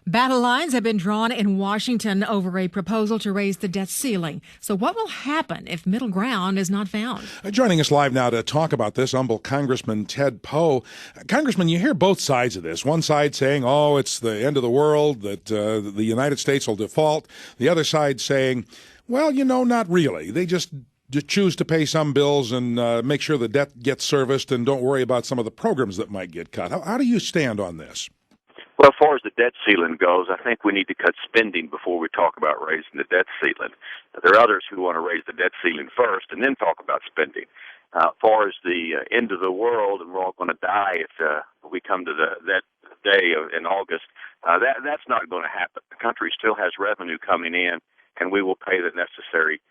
Battle lines have been drawn in Washington over a proposal to raise the debt ceiling. So what will happen if middle ground is not found? Joining us live now to talk about this, Humble Congressman Ted Poe. Congressman, you hear both sides of this. One side saying, oh, it's the end of the world, that the United States will default. The other side saying, well, not really. They just choose to pay some bills and make sure the debt gets serviced and don't worry about some of the programs that might get cut. How do you stand on this? Well, as far as the debt ceiling goes, I think we need to cut spending before we talk about raising the debt ceiling. There are others who want to raise the debt ceiling first and then talk about spending. As far as the end of the world and we're all going to die if we come to that day in August, that's not going to happen. The country still has revenue coming in, and we will pay the necessary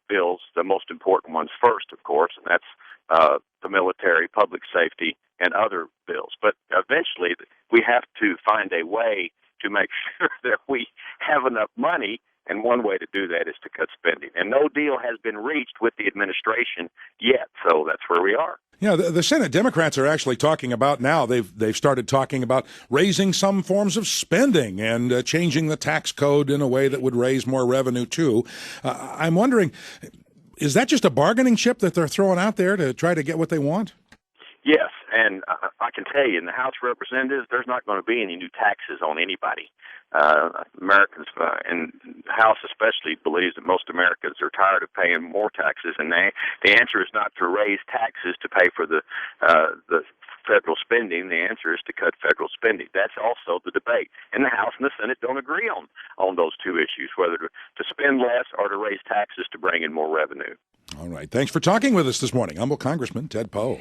bills, the most important ones first, of course, and that's the military, public safety, and other bills. But eventually, we have to find a way to make sure that we have enough money, and one way to do that is to cut spending. And no deal has been reached with the administration yet, so that's where we are. Yeah, the Senate Democrats are actually talking about now, they've started talking about raising some forms of spending and changing the tax code in a way that would raise more revenue, too. I'm wondering, is that just a bargaining chip that they're throwing out there to try to get what they want? Yes, and I can tell you, in the House of Representatives, there's not going to be any new taxes on anybody. Americans, and the House especially, believes that most Americans are tired of paying more taxes, and the answer is not to raise taxes to pay for the federal spending. The answer is to cut federal spending. That's also the debate. And the House and the Senate don't agree on those two issues, whether to spend less or to raise taxes to bring in more revenue. All right. Thanks for talking with us this morning. Humble Congressman Ted Poe.